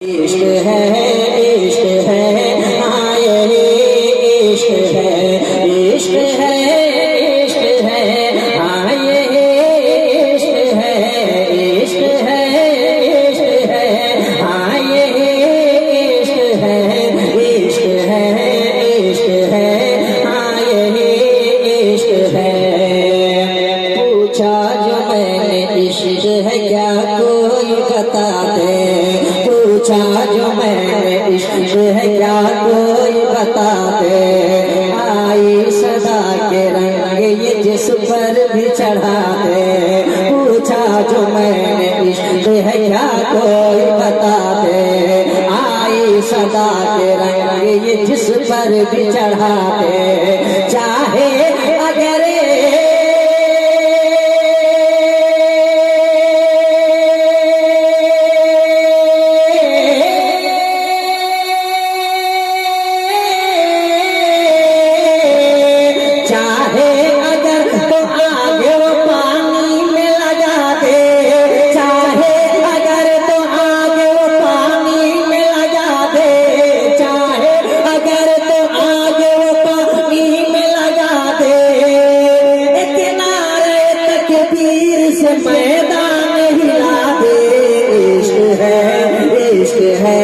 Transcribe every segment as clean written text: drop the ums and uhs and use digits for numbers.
इश्क है हाँ ये इश्क है इश्क है इश्क है हाँ ये इश्क है इश्क है इश्क है हाँ ये इश्क है इश्क है इश्क है हाँ ये इश्क है। पूछा जो मैंने इश्क है क्या कोई बता दे, पूछा जो मैंने इश्क है क्या कोई बता दे। आई सदा के रंग ये जिस पर भी चढ़ा दे, पूछा जो मैंने इश्क है क्या कोई बता दे। आई सदा के रंग ये जिस पर भी चढ़ा दे। चाहे अगर मैदान हिला दे। इश्क है इश्क है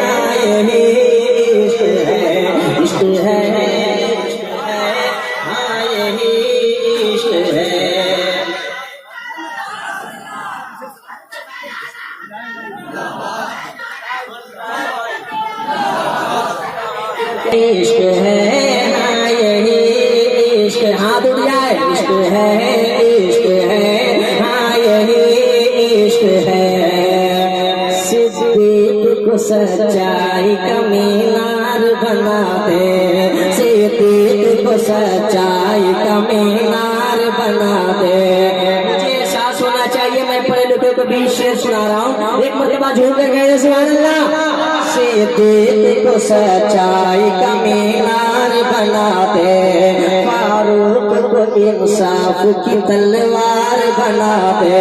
हाँ ये इश्क है इश्क है इश्क है हाँ ये इश्क है। इश्क है हाँ ये इश्क हाथ उठ जाए। इश्क है इश्क है इश्क है। सिद्दीक को सच्चाई का मीनार बना दे, सिद्दीक को सच्चाई का मीनार बना दे। मुझे एहसास होना चाहिए मैं पढ़े लिखे को 20 शेर सुना रहा हूँ, एक मरतबा झूम कर कह दे सुभान अल्लाह। सिद्दीक को सच्चाई का मीनार बना दे, फारूक को इंसाफ की तलवार बना दे।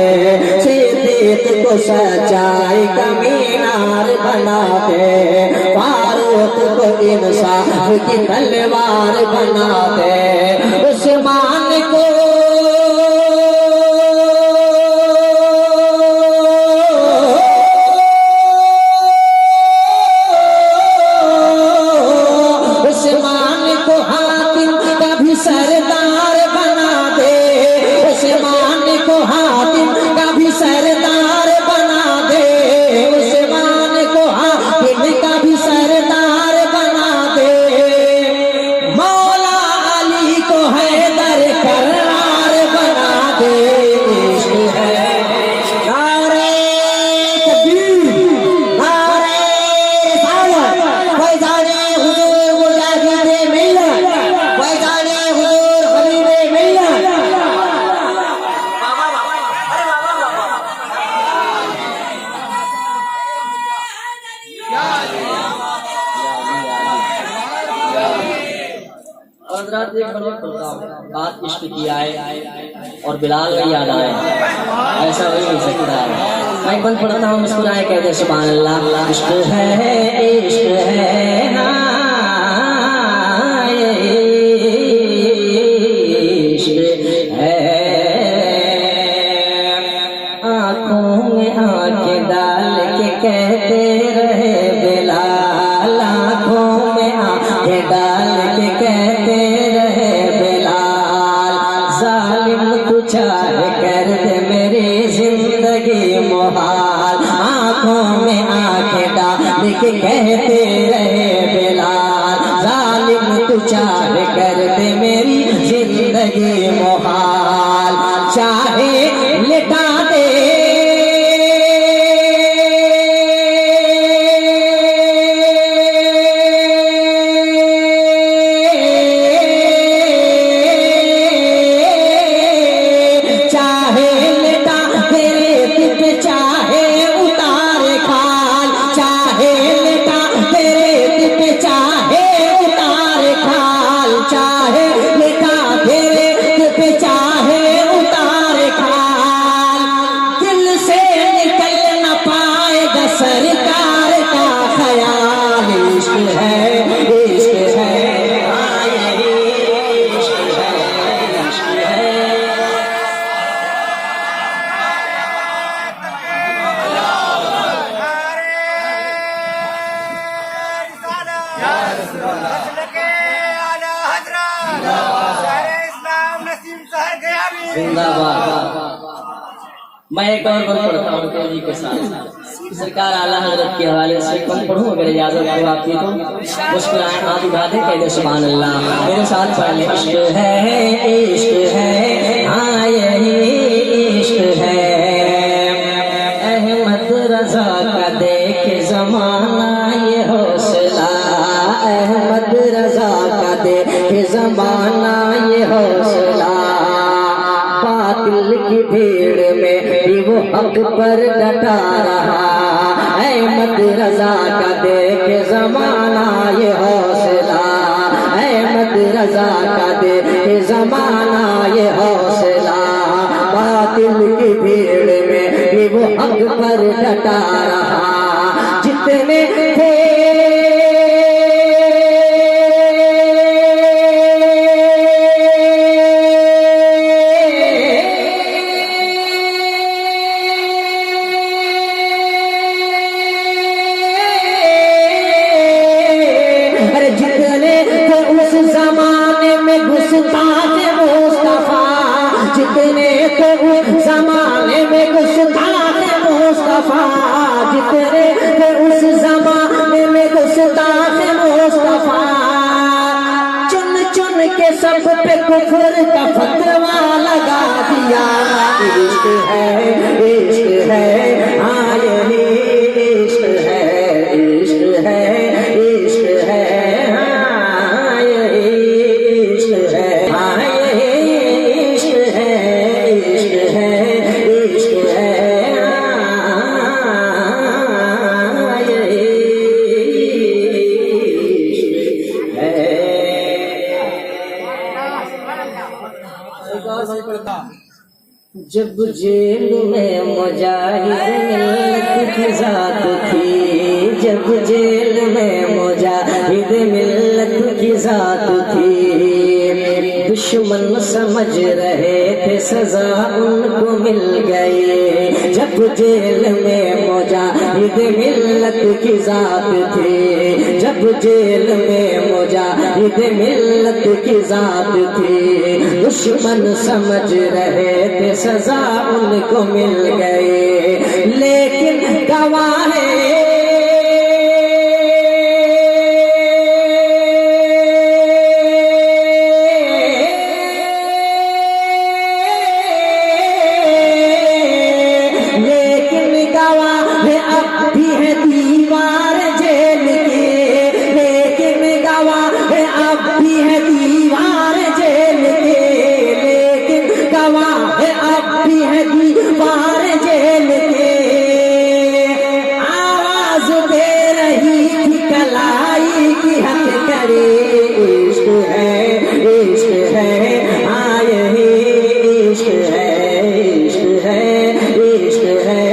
सिद्दीक को सच्चाई का मीनार बना दे, फारूक को इंसाफ की तलवार बना दे। उस्मान को सरदार बना दे, उस्मान को हातिम का भी सरदार बना दे। उस्मान को हातिम का भी सरदार बना दे। मौला अली को हैदर करार बना दे। इश्क है नारे तकबीर नारे रिसालत फैज़ाने हुजूर मुजाहिदे मिल्लत फैज़ाने बात इश्क की आए और बिलाल का याद आए, ऐसा हो नहीं सकता है। मैं बंद पढ़ता हूँ मुस्कुराए कहते सुभान अल्लाह। इश्क है इश्क है हाँ ये इश्क है। आँखों में आँखें डाल के कहते रहे बिलाल, आँखों में आँखें डाल के कहते रहे बिलाल। जालिम तू चाहे कर दे मेरी जिंदगी मुहाल, आँखों में आँखें डाल के कहते रहे बिलाल। जालिम तू चाहे कर दे मेरी जिंदगी मुहाल। चाहे लिटा दे चाहे मैं एक और बंद पढ़ता हूँ जी के साथ। सरकार आला हजरत के हवाले से कम पढ़ूँ, अगर इजाजत हो आपकी तो मुस्कुराए आप इबादत कह सुभान अल्लाह। मेरे साथ पढ़ ले। इश्क है हाँ यही इश्क है, अहमद रजा का देख जमाना ये हौसला, अहमद रजा का देख जमाना ये हौसला, बातिल की भीड़ में भी वो हक पर डटा रहा, अहमद रजा का देख जमाना ये हौसला, अहमद रजा का देख जमाना ये हौसला, बातिल की भीड़ में भी वो हक पर डटा रहा। जितने थे जितने तो उस जमाने में गुस्ताख मुस्तफा, जितने तो उस जमाने में गुस्ताख मुस्तफा, चुन चुन के सब पे कुफ्र का फतवा लगा दिया। इश्क है हाँ यही इश्क है, इश्क है इश्क है हाँ यही इश्क है, हाँ यही इश्क है, इश्क है इश्क है हाँ यही इश्क है। जब जेल में मुजाहिद मिल्लत की जात थी, जब जेल में मुजाहिद मिल्लत की जात थी, दुश्मन समझ रहे थे सजा उनको मिल गई। जब जेल में मुजाहिद मिल्लत की जात थी, जब जेल में मुजाहिद मिल्लत की जात थी, दुश्मन समझ रहे थे सजा उनको मिल गई। लेकिन गवाह अब भी है दीवार जेल के, लेकिन गवाह अब भी है दीवार जेल के, लेकिन गवाह अब भी है दीवार जेल के। आवाज दे रही थी कलाई की हक करे, इश्क है हाँ यही इश्क है, इश्क है इश्क है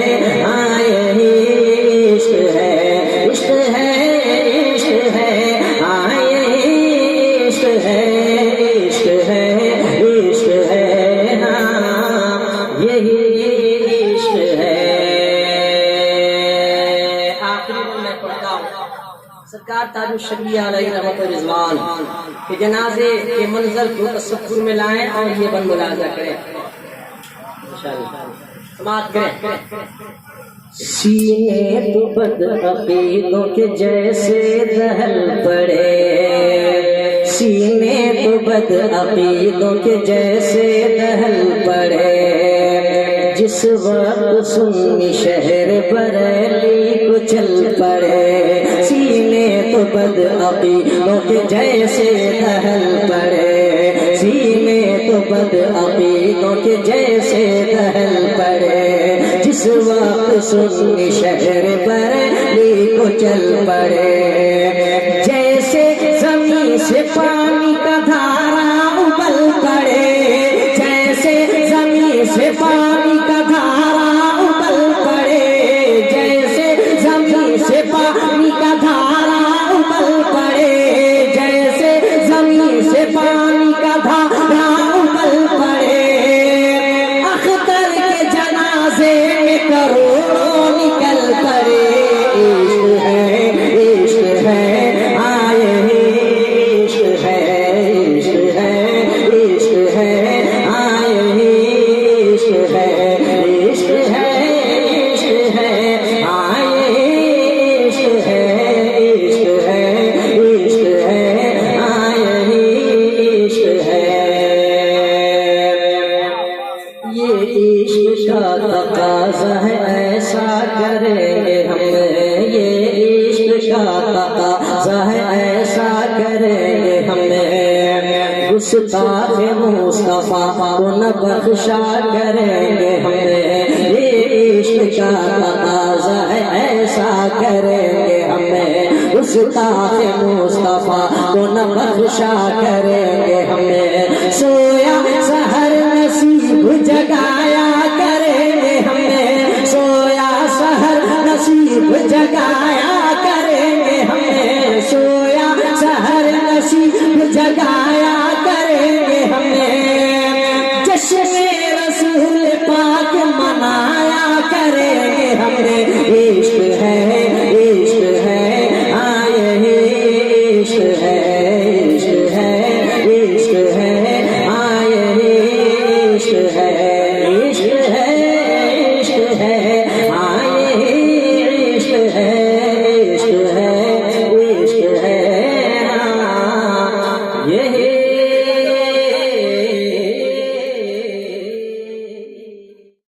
हाँ यही इश्क है, इश्क है इश्क है हाँ यही इश्क है, इश्क है इश्क है हाँ यही इश्क है। आखिरी में मैं पढ़ता हूँ सरकार ताजु शरिया अलैहि रहमत व रिजवान के जनाजे के मंजर को तसव्वुर में लाएं और ये बन मुलाजा करें इंशाअल्लाह, समाअत करें। सीने तो बद अकीदों के जैसे दहल पड़े, सीने तो बद अकीदों के जैसे दहल पड़े, जिस वक्त सुन्नी शहर बरेली को चल पड़े। सीने तो बद अकीदों के जैसे दहल पड़े, सीने तो बद अकीदों के जैसे दहल पड़े, जिस वक्त सुन्नी शहर बरेली को चल पड़े। जैसे जमीन से पानी का धारा उबल पड़े, जैसे जमीन से पानी का धारा उबल पड़े, जैसे जमीन से पानी का धारा उबल पड़े, जैसे जमीन से पानी का धारा उबल पड़े। अख्तर के जनाजे में करोड़ों निकल पड़े, इश्क है हाँ यही का तकाज़ा है ऐसा करेंगे हमें, गुस्ताखे मुस्तफा को न बख्शा करेंगे हमें, ये इश्क का तकाज़ा है ऐसा करेंगे हमें, गुस्ताखे मुस्तफा को न बख्शा करेंगे हमें। सोया सहर नसीब जगा